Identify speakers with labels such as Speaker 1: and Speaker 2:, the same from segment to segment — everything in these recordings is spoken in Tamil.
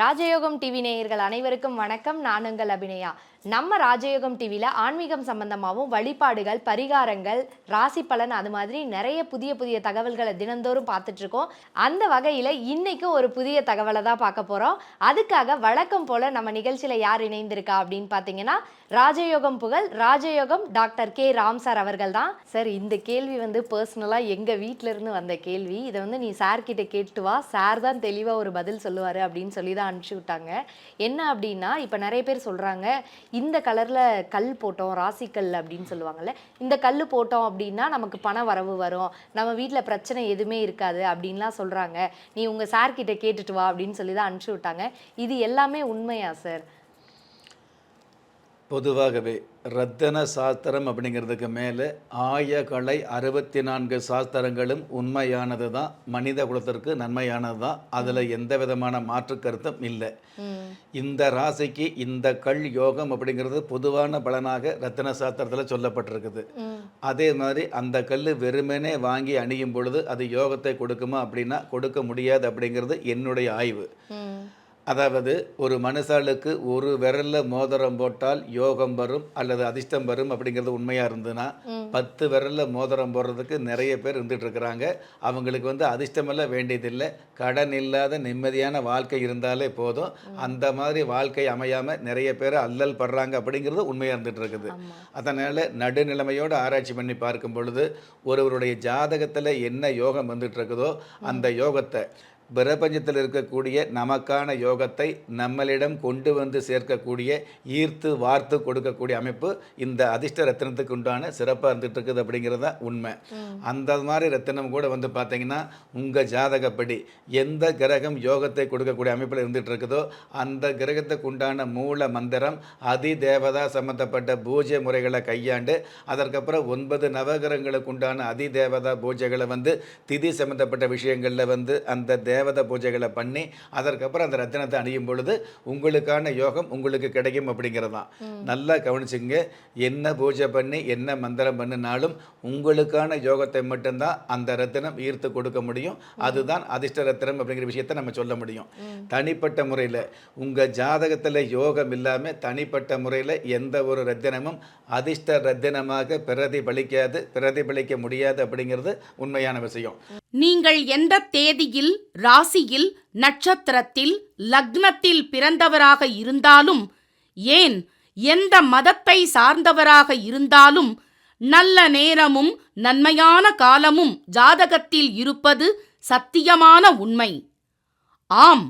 Speaker 1: ராஜயோகம் டிவி நேயர்கள் அனைவருக்கும் வணக்கம். நான் உங்கள் அபிநயா. நம்ம ராஜயோகம் டிவியில் ஆன்மீகம் சம்பந்தமாகவும் வழிபாடுகள், பரிகாரங்கள், ராசி பலன், அது மாதிரி நிறைய புதிய புதிய தகவல்களை தினந்தோறும் பார்த்துட்ருக்கோம். அந்த வகையில் இன்னைக்கும் ஒரு புதிய தகவலை தான் பார்க்க போகிறோம். அதுக்காக வழக்கம் போல் நம்ம நிகழ்ச்சியில் யார் இணைந்திருக்கா அப்படின்னு பார்த்தீங்கன்னா, ராஜயோகம் புகழ் ராஜயோகம் டாக்டர் கே ராம் சார் அவர்கள் தான். சார், இந்த கேள்வி பர்சனலாக எங்கள் வீட்டிலேருந்து வந்த கேள்வி. இதை நீ சார்கிட்ட கேட்டு வா, சார் தான் தெளிவாக ஒரு பதில் சொல்லுவார் அப்படின்னு சொல்லி தான் அனுப்பிச்சி விட்டாங்க. என்ன அப்படின்னா, இப்போ நிறைய பேர் சொல்கிறாங்க, இந்த கலரில் கல் போட்டோம், ராசிக்கல் அப்படின்னு சொல்லுவாங்கள்ல, இந்த கல் போட்டோம் அப்படின்னா நமக்கு பண வரவு வரும், நம்ம வீட்டில் பிரச்சனை எதுவுமே இருக்காது அப்படின்லாம் சொல்கிறாங்க. நீ உங்கள் சார்கிட்ட கேட்டுட்டு வா அப்படின்னு சொல்லி தான் அனுப்பிச்சி விட்டாங்க. இது எல்லாமே உண்மையா சார்?
Speaker 2: பொதுவாகவே ரத்தன சாஸ்திரம் அப்படிங்கிறதுக்கு மேலே ஆயகலை 64 சாஸ்திரங்களும் உண்மையானது தான், மனித குலத்திற்கு நன்மையானது தான். அதில் எந்த விதமான மாற்று கருத்தும் இல்லை. இந்த ராசிக்கு இந்த கல் யோகம் அப்படிங்கிறது பொதுவான பலனாக ரத்தன சாஸ்திரத்தில் சொல்லப்பட்டிருக்குது. அதே மாதிரி அந்த கல் வெறுமனே வாங்கி அணியும் பொழுது அது யோகத்தை கொடுக்குமா அப்படின்னா கொடுக்க முடியாது அப்படிங்கிறது என்னுடைய ஆய்வு. அதாவது ஒரு மனுஷாளுக்கு ஒரு விரலில் மோதிரம் போட்டால் யோகம் வரும் அல்லது அதிர்ஷ்டம் வரும் அப்படிங்கிறது உண்மையாக இருந்ததுன்னா 10 விரலில் மோதிரம் போடுறதுக்கு நிறைய பேர் இருந்துகிட்டு இருக்கிறாங்க. அவங்களுக்கு அதிர்ஷ்டமெல்லாம் வேண்டியதில்லை, கடன் இல்லாத நிம்மதியான வாழ்க்கை இருந்தாலே போதும். அந்த மாதிரி வாழ்க்கை அமையாமல் நிறைய பேர் அல்லல் படுறாங்க அப்படிங்கிறது உண்மையாக இருந்துகிட்டு இருக்குது. அதனால் நடுநிலைமையோடு ஆராய்ச்சி பண்ணி பார்க்கும் பொழுது ஒருவருடைய ஜாதகத்தில் என்ன யோகம் வந்துட்டு இருக்குதோ அந்த யோகத்தை, பிரபஞ்சத்தில் இருக்கக்கூடிய நமக்கான யோகத்தை நம்மளிடம் கொண்டு வந்து சேர்க்கக்கூடிய, ஈர்த்து வார்த்து கொடுக்கக்கூடிய அமைப்பு இந்த அதிர்ஷ்ட ரத்தினத்துக்கு உண்டான சிறப்பாக இருந்துகிட்டு இருக்குது அப்படிங்கிறது தான் உண்மை. அந்த மாதிரி ரத்தினம் கூட பார்த்தீங்கன்னா உங்கள் ஜாதகப்படி எந்த கிரகம் யோகத்தை கொடுக்கக்கூடிய அமைப்பில் இருந்துகிட்டு இருக்குதோ அந்த கிரகத்துக்கு உண்டான மூல மந்திரம், அதி தேவதா சம்மந்தப்பட்ட பூஜை முறைகளை கையாண்டு அதற்கப்புறம் 9 நவகிரகங்களுக்கு உண்டான அதி தேவதா பூஜைகளை திதி சம்மந்தப்பட்ட விஷயங்களில் அந்த தேவத பூஜைகளை பண்ணி அதற்கப்புறம் அந்த ரத்தினத்தை அணியும் பொழுது உங்களுக்கான யோகம் உங்களுக்கு கிடைக்கும் அப்படிங்கிறதான். நல்லா கவனிச்சுங்க. என்ன பூஜை பண்ணி என்ன மந்திரம் பண்ணினாலும் உங்களுக்கான யோகத்தை மட்டும்தான் அந்த ரத்தினம் ஈர்த்து கொடுக்க முடியும். அதுதான் அதிர்ஷ்ட ரத்தினம் அப்படிங்கிற விஷயத்தை நம்ம சொல்ல முடியும். தனிப்பட்ட முறையில் உங்கள் ஜாதகத்தில் யோகம் இல்லாமல் தனிப்பட்ட முறையில் எந்த ஒரு ரத்தினமும் அதிர்ஷ்ட ரத்தினமாக பிரதிபலிக்க முடியாது அப்படிங்கிறது உண்மையான விஷயம்.
Speaker 3: நீங்கள் எந்த தேதியில், ராசியில், நட்சத்திரத்தில், லக்னத்தில் பிறந்தவராக இருந்தாலும், ஏன் எந்த மதத்தை சார்ந்தவராக இருந்தாலும், நல்ல நேரமும் நன்மையான காலமும் ஜாதகத்தில் இருப்பது சத்தியமான உண்மை. ஆம்,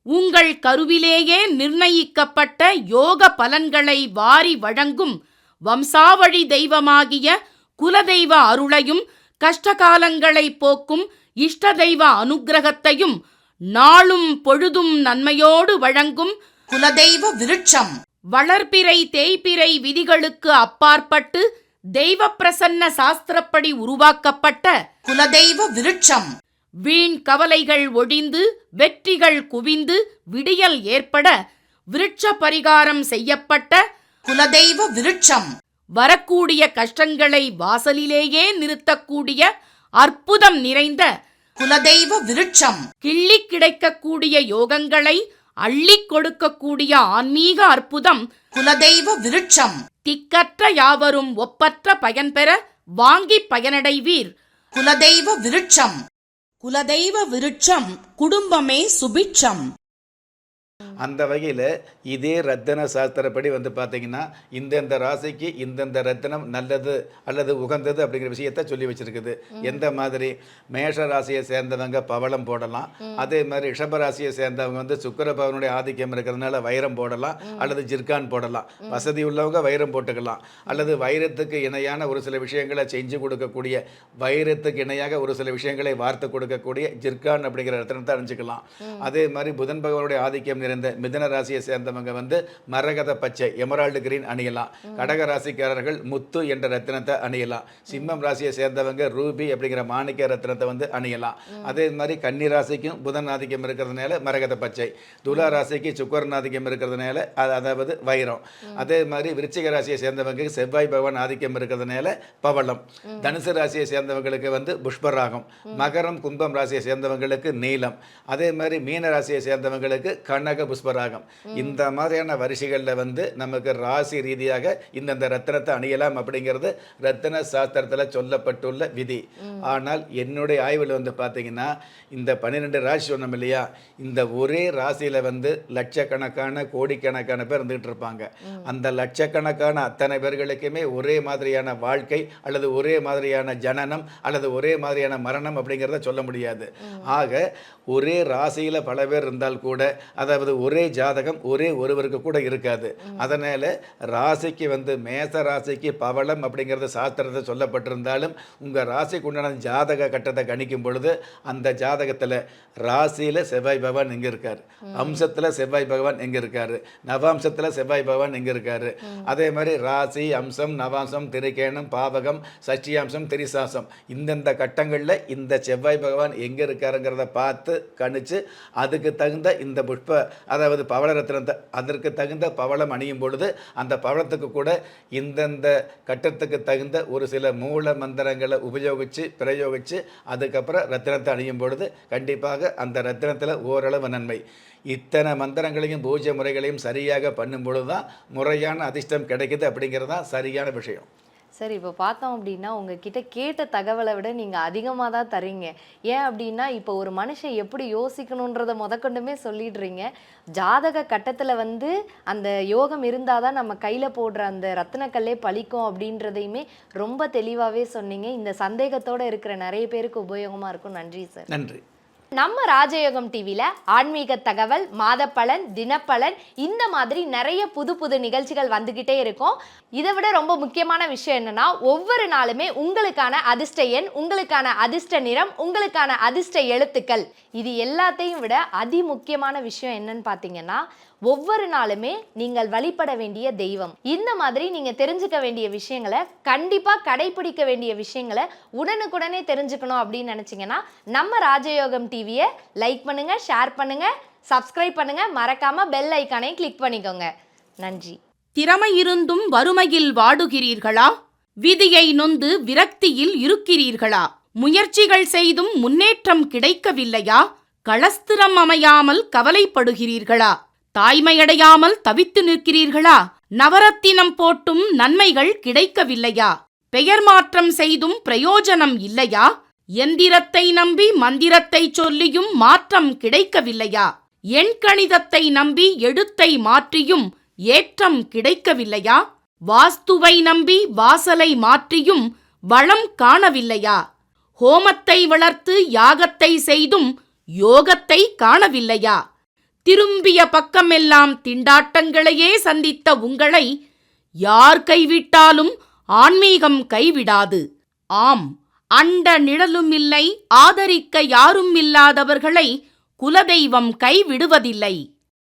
Speaker 3: உங்கள் கருவிலேயே நிர்ணயிக்கப்பட்ட யோக பலன்களை வாரி வழங்கும் வம்சாவழி தெய்வமாகிய குலதெய்வ அருளையும் கஷ்டகாலங்களை போக்கும் இஷ்ட தெய்வ அனுக்கிரகத்தையும் நாளும் பொழுதும் நன்மையோடு வழங்கும் குலதெய்வ விருட்சம், வளர்பிறை தேய்பிறை விதிகளுக்கு அப்பாற்பட்டு தெய்வ பிரசன்ன சாஸ்திரப்படி உருவாக்கப்பட்ட குலதெய்வ விருட்சம், வீண் கவலைகள் ஒழிந்து வெற்றிகள் குவிந்து விடியல் ஏற்பட விருட்ச பரிகாரம் செய்யப்பட்ட குலதெய்வ விருட்சம், வரக்கூடிய கஷ்டங்களை வாசலிலேயே நிறுத்தக்கூடிய அற்புதம் நிறைந்த குலதெய்வ விருட்சம், கிள்ளி கிடைக்கக்கூடிய யோகங்களை அள்ளி கொடுக்கக்கூடிய ஆன்மீக அற்புதம் குலதெய்வ விருட்சம், திக்கற்ற யாவரும் ஒப்பற்ற பயன்பெற வாங்கி பயனடைவீர் குலதெய்வ விருட்சம். குலதெய்வ விருட்சம், குடும்பமே சுபிட்சம்.
Speaker 2: அந்த வகையில் இதே ரத்தின சாஸ்திரப்படி பார்த்தீங்கன்னா இந்தந்த ராசிக்கு இந்தந்த ரத்தினம் நல்லது அல்லது உகந்தது அப்படிங்கிற விஷயத்த சொல்லி வச்சிருக்குது. எந்த மாதிரி மேஷ ராசியை சேர்ந்தவங்க பவளம் போடலாம், அதே மாதிரி ரிஷப ராசியை சேர்ந்தவங்க சுக்கிர பவனுடைய ஆதிக்கம் இருக்கிறதுனால வைரம் போடலாம் அல்லது ஜிர்கான் போடலாம். வசதி உள்ளவங்க வைரம் போட்டுக்கலாம், அல்லது வைரத்துக்கு இணையான ஒரு சில விஷயங்களை செஞ்சு கொடுக்கக்கூடிய, வைரத்துக்கு இணையாக ஒரு சில விஷயங்களை வார்த்து கொடுக்கக்கூடிய ஜிர்கான் அப்படிங்கிற ரத்தினத்தை அணிஞ்சிக்கலாம். அதே மாதிரி புதன் பகவானுடைய ஆதிக்கம் நிறைந்த சேர்ந்த மிதுன ராசியை சேர்ந்தவங்க வந்து மரகத பச்சை எமரால்டு கிரீன் அணியலாம். கடக ராசிக்காரர்கள் முத்து என்ற ரத்தினத்தை அணியலாம். சிம்மம் ராசியை சேர்ந்தவங்க ரூபி அப்படிங்கிற மாணிக்க ரத்தினத்தை வந்து அணியலாம். அதே மாதிரி கன்னி ராசிக்கும் புதன் ஆதிக்கம் இருக்கிறதுனால மரகத பச்சை, துலா ராசிக்கு சுக்கரன் ஆதிக்கம் இருக்கிறதுனால அதாவது வைரம். அதே மாதிரி விருச்சிக ராசியை சேர்ந்தவங்க செவ்வாய் பகவான் ஆதிக்கம் இருக்கிறதுனால பவளம். தனுசு ராசியை சேர்ந்தவங்களுக்கு வந்து புஷ்பராகம். மகரம் கும்பம் ராசியை சேர்ந்தவங்களுக்கு நீலம். அதே மாதிரி மீன ராசியை சேர்ந்தவங்களுக்கு கனக புஷ்பராகம். இந்த மாதிரியான வரிசைகளில் வந்து நமக்கு ராசி ரீதியாக இந்தந்த ரத்தினத்தை அணியலாம் அப்படிங்கிறது ரத்தின சாஸ்திரத்தில் சொல்லப்பட்டுள்ள விதி. ஆனால் என்னுடைய ஆய்வில் வந்து பார்த்தீங்கன்னா இந்த 12 ராசி சொன்னோம் இல்லையா, இந்த ஒரே ராசியில் வந்து லட்சக்கணக்கான கோடிக்கணக்கான பேர் இருந்துகிட்டு இருப்பாங்க. அந்த லட்சக்கணக்கான அத்தனை பேர்களுக்குமே ஒரே மாதிரியான வாழ்க்கை அல்லது ஒரே மாதிரியான ஜனனம் அல்லது ஒரே மாதிரியான மரணம் அப்படிங்கிறத சொல்ல முடியாது. ஆக ஒரே ராசியில் பல பேர் இருந்தால் கூட, அதாவது ஒரே ஜாதகம் ஒரே ஒருவருக்கு கூட இருக்காது. அதனால் ராசிக்கு வந்து மேச ராசிக்கு பவளம் அப்படிங்கிறது சாஸ்திரத்தை சொல்லப்பட்டிருந்தாலும் உங்கள் ராசிக்கு உண்டான ஜாதக கட்டத்தை கணிக்கும் பொழுது அந்த ஜாதகத்தில் ராசியில் செவ்வாய் பகவான் எங்கே இருக்கார், அம்சத்தில் செவ்வாய் பகவான் எங்கே இருக்கார், நவாம்சத்தில் செவ்வாய் பகவான் எங்கே இருக்கார், அதே மாதிரி ராசி அம்சம் நவாம்சம் திரிகேணம் பாவகம் சஷ்டியாம்சம் திரிசாசம் இந்தந்த கட்டங்களில் இந்த செவ்வாய் பகவான் எங்கே இருக்காருங்கிறத பார்த்து கணிச்சு அதுக்கு தகுந்த இந்த புஷ்ப அதாவது பவள ரத்தினத்தை அதற்கு தகுந்த பவளம் அணியும் பொழுது அந்த பவளத்துக்கு கூட இந்தந்த கட்டத்துக்கு தகுந்த ஒரு சில மூல மந்திரங்களை உபயோகித்து பிரயோகித்து அதுக்கப்புறம் ரத்தினத்தை அணியும் பொழுது கண்டிப்பாக அந்த ரத்தினத்தில் ஓரளவு நன்மை. இத்தனை மந்திரங்களையும் பூஜை முறைகளையும் சரியாக பண்ணும் பொழுது தான் முறையான அதிர்ஷ்டம் கிடைக்குது அப்படிங்கிறது தான் சரியான விஷயம்.
Speaker 1: சரி, இப்போ பார்த்தோம் அப்படின்னா உங்ககிட்ட கேட்ட தகவலை விட நீங்கள் அதிகமாக தான் தரீங்க. ஏன் அப்படின்னா இப்போ ஒரு மனுஷன் எப்படி யோசிக்கணுன்றதை முதற்கொண்டுமே சொல்லிடுறீங்க. ஜாதக கட்டத்தில் வந்து அந்த யோகம் இருந்தால் தான் நம்ம கையில் போடுற அந்த ரத்தினக்கல்லே பழிக்கும் அப்படின்றதையுமே ரொம்ப தெளிவாகவே சொன்னீங்க. இந்த சந்தேகத்தோடு இருக்கிற நிறைய பேருக்கு உபயோகமாக இருக்கும். நன்றி சார்.
Speaker 2: நன்றி.
Speaker 1: நம்ம ராஜயோகம் டிவியில் ஆன்மீக தகவல், மாதப்பலன், தினப்பலன் இந்த மாதிரி நிறைய புது புது நிகழ்ச்சிகள் வந்துக்கிட்டே இருக்கும். இதை விட ரொம்ப முக்கியமான விஷயம் என்னன்னா, ஒவ்வொரு நாளுமே உங்களுக்கான அதிர்ஷ்ட எண், உங்களுக்கான அதிர்ஷ்ட நிறம், உங்களுக்கான அதிர்ஷ்ட எழுத்துக்கள், இது எல்லாத்தையும் விட அதிமுக்கியமான விஷயம் என்னன்னு பார்த்தீங்கன்னா, ஒவ்வொரு நாளுமே நீங்கள் வழிபட வேண்டிய தெய்வம். இந்த மாதிரி நீங்க தெரிஞ்சுக்க வேண்டிய விஷயங்களை, கண்டிப்பா கடைபிடிக்க வேண்டிய விஷயங்களை உடனுக்குடனே தெரிஞ்சுக்கணும் அப்படின்னு நினைச்சீங்கன்னா நம்ம ராஜயோகம் டிவியை லைக் பண்ணுங்க, ஷேர் பண்ணுங்க, சப்ஸ்கிரைப் பண்ணுங்க, மறக்காம பெல் ஐக்கானை கிளிக் பண்ணிக்கோங்க. நன்றி.
Speaker 3: திறமை இருந்தும் வறுமையில் வாடுகிறீர்களா? விதியை நொந்து விரக்தியில் இருக்கிறீர்களா? முயற்சிகள் செய்தும் முன்னேற்றம் கிடைக்கவில்லையா? களஸ்திரம் அமையாமல் கவலைப்படுகிறீர்களா? தாய்மையடையாமல் தவித்து நிற்கிறீர்களா? நவரத்தினம் போட்டும் நன்மைகள் கிடைக்கவில்லையா? பெயர் மாற்றம் செய்தும் பிரயோஜனம் இல்லையா? எந்திரத்தை நம்பி மந்திரத்தை சொல்லியும் மாற்றம் கிடைக்கவில்லையா? எண்கணிதத்தை நம்பி எழுத்தை மாற்றியும் ஏற்றம் கிடைக்கவில்லையா? வாஸ்துவை நம்பி வாசலை மாற்றியும் வளம் காணவில்லையா? ஹோமத்தை வளர்த்து யாகத்தை செய்தும் யோகத்தை காணவில்லையா? திரும்பிய பக்கமெல்லாம் திண்டாட்டங்களையே சந்தித்த உங்களை யார் கைவிட்டாலும் ஆன்மீகம் கைவிடாது. ஆம், அண்ட நிழலும் இல்லை, ஆதரிக்க யாரும் இல்லாதவர்களை குலதெய்வம் கைவிடுவதில்லை.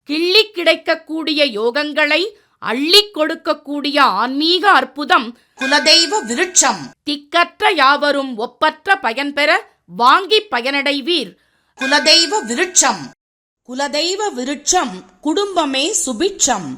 Speaker 3: கிள்ளிக் கிடைக்கக்கூடிய யோகங்களை அள்ளிக் கொடுக்கக்கூடிய ஆன்மீக அற்புதம் குலதெய்வ விருட்சம். திக்கற்ற யாவரும் ஒப்பற்ற பயன்பெற வாங்கி பயனடைவீர். குலதெய்வ விருட்சம். குலதெய்வ விருட்சம், குடும்பமே சுபிட்சம்.